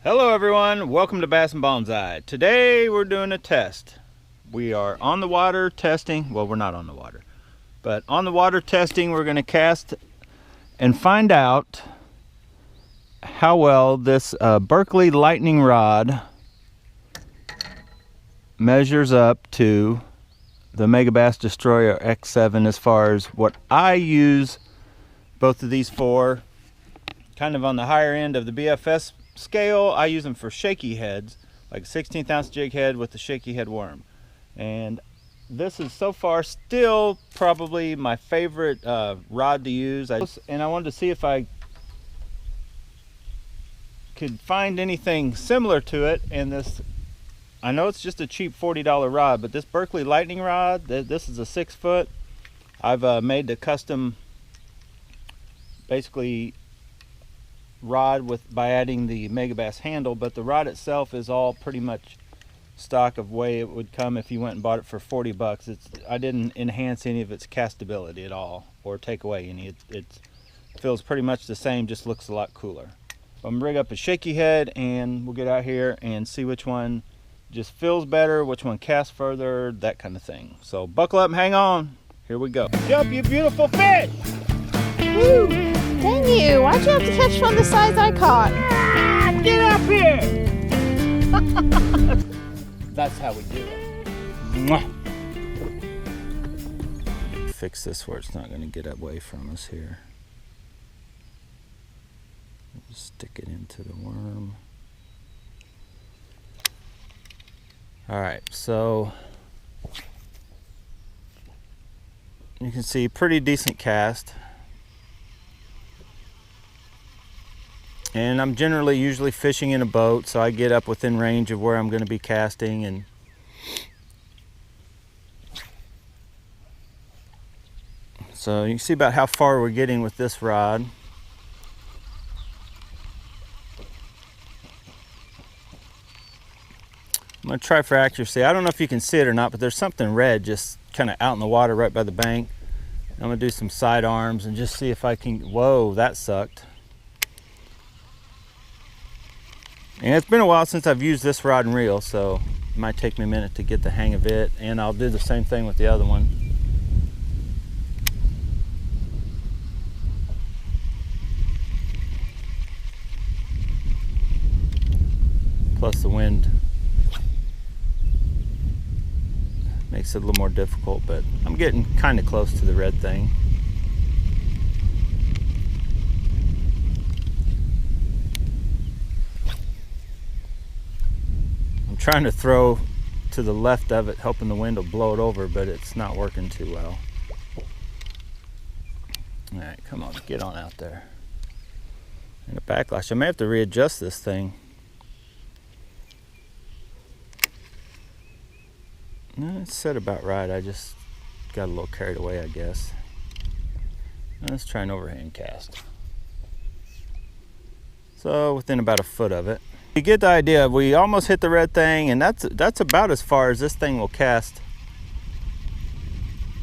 Hello everyone, welcome to Bass and Bonsai. Today we're doing a test. We are on the water testing, well we're not on the water, but on the water testing. We're going to cast and find out how well this Berkley Lightning Rod measures up to the Megabass Destroyer X7 as far as what I use both of these for. Kind of on the higher end of the BFS scale. I use them for shaky heads, like a 16th ounce jig head with a shaky head worm. And this is so far still probably my favorite rod to use. I wanted to see if I could find anything similar to it. And this, I know it's just a cheap $40 rod, but this Berkley Lightning Rod, this is a 6 foot. I've made the custom, basically, rod by adding the Megabass handle, but the rod itself is all pretty much stock of way it would come if you went and bought it for 40 bucks. I didn't enhance any of its castability at all or take away any. It feels pretty much the same, just looks a lot cooler. I'm gonna rig up a shaky head and we'll get out here and see which one just feels better, which one casts further, that kind of thing. So buckle up and hang on. Here we go. Jump, you beautiful fish! Woo! Dang you, why'd you have to catch one the size I caught? Ah, get up here! That's how we do it. Mwah. Fix this where it's not going to get away from us here. Stick it into the worm. Alright, so you can see pretty decent cast. And I'm usually fishing in a boat, so I get up within range of where I'm going to be casting. And so you can see about how far we're getting with this rod. I'm going to try for accuracy. I don't know if you can see it or not, but there's something red just kind of out in the water right by the bank. I'm going to do some side arms and just see if I can... Whoa, that sucked. And it's been a while since I've used this rod and reel, so it might take me a minute to get the hang of it, and I'll do the same thing with the other one. Plus the wind makes it a little more difficult, but I'm getting kind of close to the red thing. Trying to throw to the left of it, hoping the wind will blow it over, but it's not working too well. All right, come on, get on out there. And a backlash. I may have to readjust this thing. No, it's set about right. I just got a little carried away, I guess. Let's try an overhand cast. So within about a foot of it. You get the idea. We almost hit the red thing, and that's about as far as this thing will cast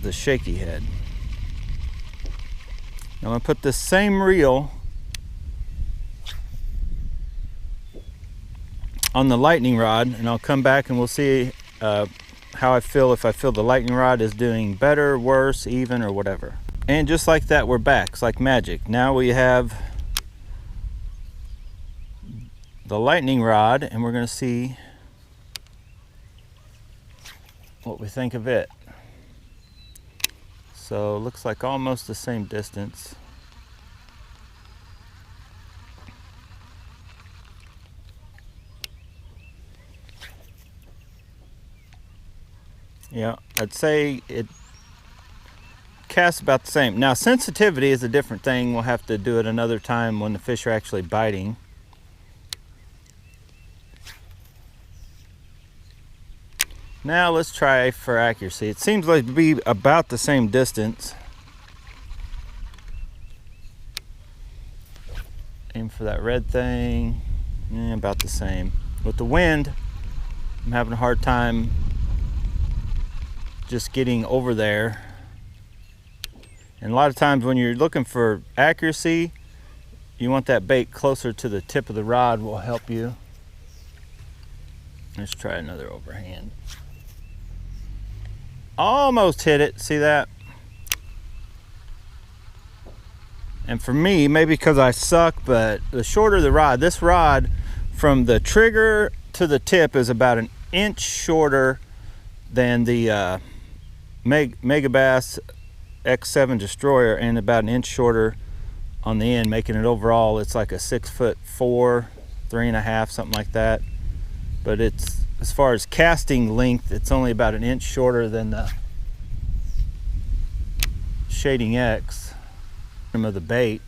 the shaky head. Now I'm going to put this same reel on the lightning rod, and I'll come back and we'll see how I feel, if I feel the lightning rod is doing better, worse, even, or whatever. And just like that, we're back. It's like magic. Now we have the lightning rod, and we're going to see what we think of it. So it looks like almost the same distance. Yeah, I'd say it casts about the same. Now sensitivity is a different thing. We'll have to do it another time when the fish are actually biting. Now let's try for accuracy. It seems like to be about the same distance. Aim for that red thing. Yeah, about the same. With the wind, I'm having a hard time just getting over there. And a lot of times when you're looking for accuracy, you want that bait closer to the tip of the rod will help you. Let's try another overhand. Almost hit it, see that? And for me, maybe because I suck, but the shorter the rod, this rod from the trigger to the tip is about an inch shorter than the Megabass X7 Destroyer, and about an inch shorter on the end, making it overall, it's like a 6'4", 3.5", something like that. But it's, as far as casting length, it's only about an inch shorter than the Shading X of the bait.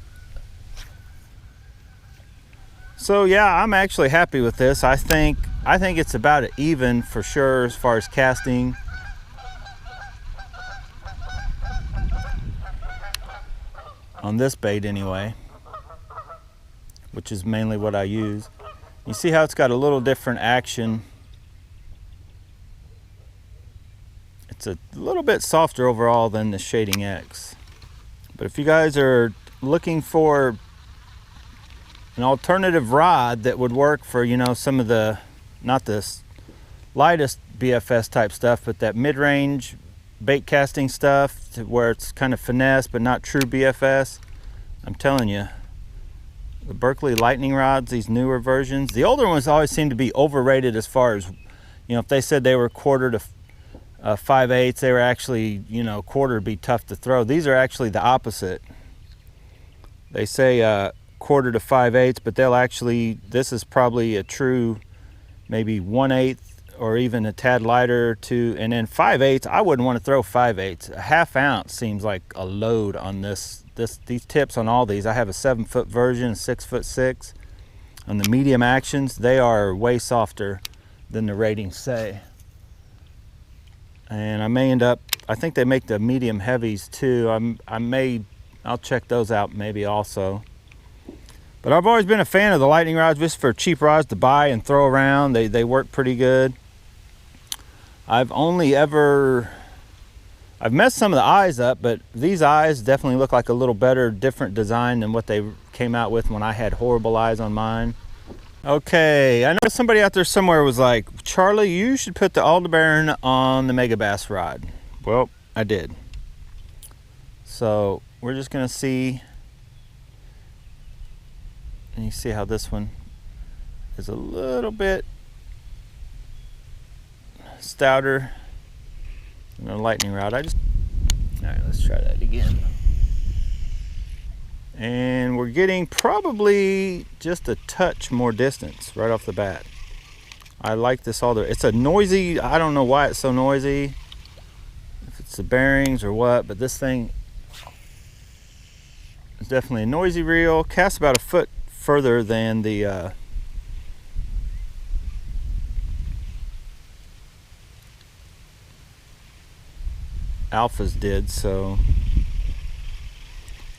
So yeah, I'm actually happy with this. I think it's about even for sure as far as casting. On this bait anyway, which is mainly what I use. You see how it's got a little different action. It's a little bit softer overall than the Shading X. But if you guys are looking for an alternative rod that would work for, you know, some of the, not the lightest BFS type stuff, but that mid-range bait casting stuff where it's kind of finesse but not true BFS, I'm telling you, the Berkley Lightning Rods, these newer versions, the older ones always seem to be overrated as far as, you know, if they said they were 1/4 to 5/8, they were actually, you know, 1/4 would be tough to throw. These are actually the opposite. They say 1/4 to 5/8, but they'll actually, this is probably a true maybe 1/8 or even a tad lighter to, and then 5/8, I wouldn't want to throw 5/8. A 1/2 ounce seems like a load on these tips on all these. I have a 7-foot version, 6'6". On the medium actions, they are way softer than the ratings say. And I may end up, I think they make the medium heavies too. I'll check those out maybe also. But I've always been a fan of the lightning rods just for cheap rods to buy and throw around. They work pretty good. I've messed some of the eyes up, but these eyes definitely look like a little better, different design than what they came out with when I had horrible eyes on mine. Okay, I know somebody out there somewhere was like, Charlie, you should put the Aldebaran on the Megabass rod. Well, I did. So we're just gonna see, and you see how this one is a little bit stouter than a lightning rod. All right, let's try that again. And we're getting probably just a touch more distance right off the bat. I like this Aldebaran. It's a noisy, I don't know why it's so noisy, if it's the bearings or what, but this thing is definitely a noisy reel. Casts about 1 foot further than the Alphas did. So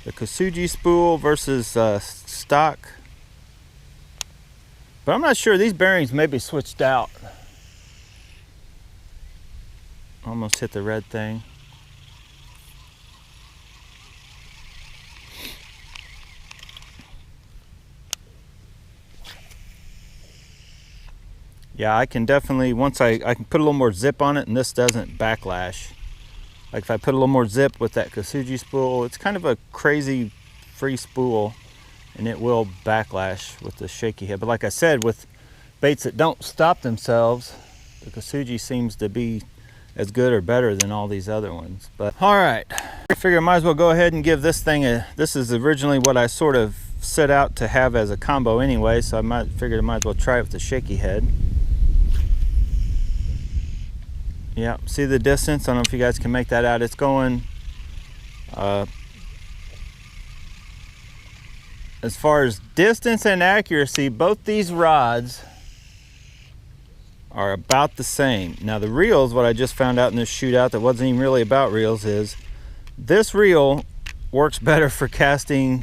the Kosugi spool versus stock, but I'm not sure. These bearings may be switched out. Almost hit the red thing. Yeah, I can definitely, once I can put a little more zip on it, and this doesn't backlash. Like if I put a little more zip with that Kosugi spool, it's kind of a crazy free spool, and it will backlash with the shaky head. But like I said, with baits that don't stop themselves, the Kosugi seems to be as good or better than all these other ones. But all right, I figure I might as well go ahead and give this thing this is originally what I sort of set out to have as a combo anyway, so I figured I might as well try it with the shaky head. Yeah, see the distance? I don't know if you guys can make that out. It's going, as far as distance and accuracy, both these rods are about the same. Now the reels, what I just found out in this shootout that wasn't even really about reels, is this reel works better for casting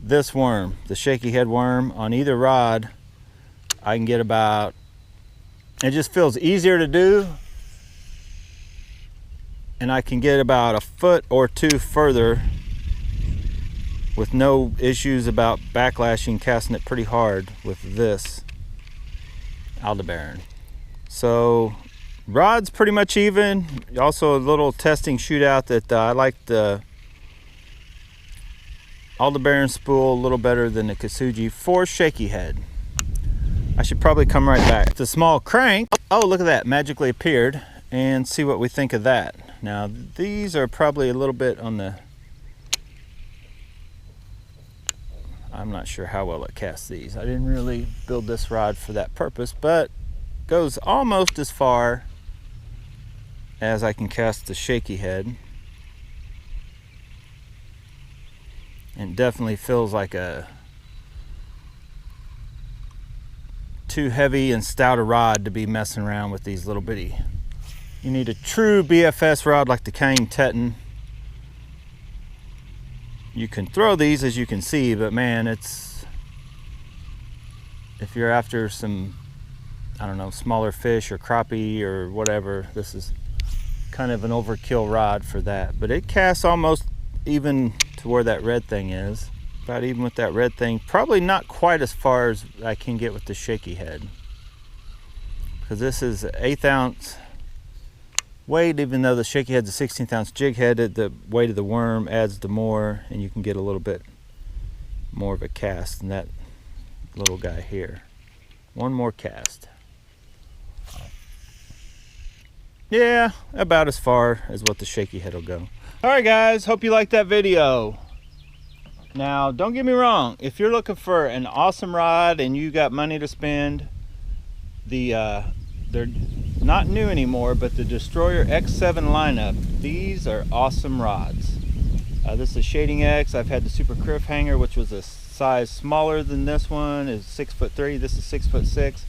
this worm, the shaky head worm. On either rod, I can get about, it just feels easier to do, and I can get about 1 foot or 2 further with no issues about backlashing, casting it pretty hard with this Aldebaran. So rod's pretty much even. Also a little testing shootout that I like the Aldebaran spool a little better than the Kasuji for shaky head. I should probably come right back. It's a small crank. Oh, look at that, magically appeared, and see what we think of that. Now these are probably a little bit on the, I'm not sure how well it casts these. I didn't really build this rod for that purpose, but goes almost as far as I can cast the shaky head. And definitely feels like a too heavy and stout a rod to be messing around with these little bitty. You need a true BFS rod like the Kane Teton. You can throw these, as you can see, but man, it's, if you're after some, I don't know, smaller fish or crappie or whatever, this is kind of an overkill rod for that. But it casts almost even to where that red thing is. About even with that red thing. Probably not quite as far as I can get with the shaky head, because this is an 1/8 ounce weight, even though the shaky head's a 16th ounce jig head. The weight of the worm adds to more, and you can get a little bit more of a cast than that little guy here. One more cast. Yeah, about as far as what the shaky head will go. All right guys, hope you liked that video. Now don't get me wrong, if you're looking for an awesome rod and you got money to spend, they're not new anymore, but the Destroyer X7 lineup, these are awesome rods. This is a Shading X. I've had the Super Criff hanger, which was a size smaller than this one. It's 6'3". This is 6'6".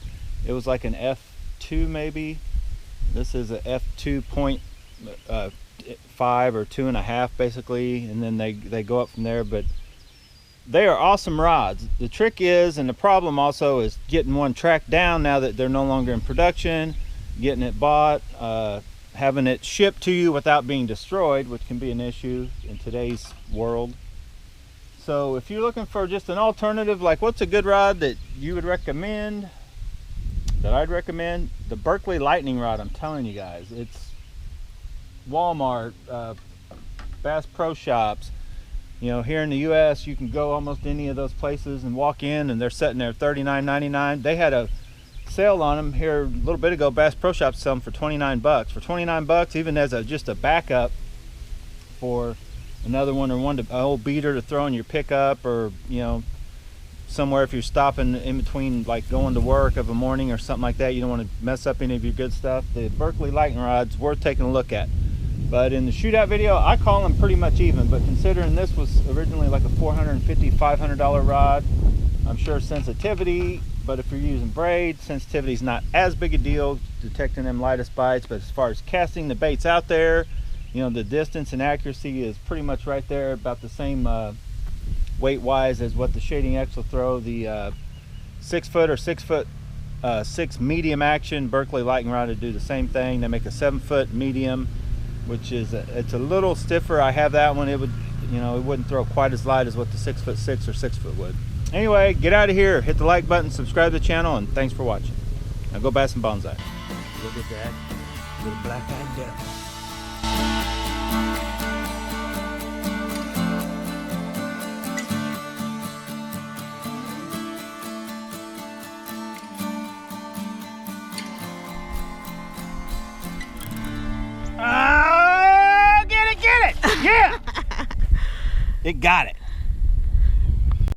It was like an F2 maybe. This is a F2.5 or 2.5 basically, and then they go up from there. But they are awesome rods. The trick is, and the problem also, is getting one tracked down now that they're no longer in production, getting it bought, having it shipped to you without being destroyed, which can be an issue in today's world. So if you're looking for just an alternative, like what's a good rod that you would recommend, that I'd recommend, the Berkley Lightning Rod. I'm telling you guys, it's Walmart, Bass Pro Shops. You know, here in the US, you can go almost any of those places and walk in, and they're sitting there $39.99. They had a sale on them here a little bit ago. Bass Pro Shops sell them for 29 bucks. For 29 bucks, even as just a backup for another one, or an old beater to throw in your pickup, or you know, somewhere if you're stopping in between, like going to work of a morning or something like that, you don't want to mess up any of your good stuff. The Berkley Lightning Rod's worth taking a look at. But in the shootout video, I call them pretty much even, but considering this was originally like a $450, $500 rod, I'm sure sensitivity, but if you're using braid, sensitivity is not as big a deal, detecting them lightest bites. But as far as casting the baits out there, you know, the distance and accuracy is pretty much right there, about the same weight wise as what the Shading X will throw. The 6 foot or 6'6" medium action Berkley Lightning Rod to do the same thing. They make a 7 foot medium, which is it's a little stiffer. I have that one. It would, you know, it wouldn't throw quite as light as what the 6'6" or 6 foot would. Anyway, get out of here, hit the like button, subscribe to the channel, and thanks for watching. Now go bass and bonsai. Look at that little black-eyed devil. Get it! Yeah! It got it.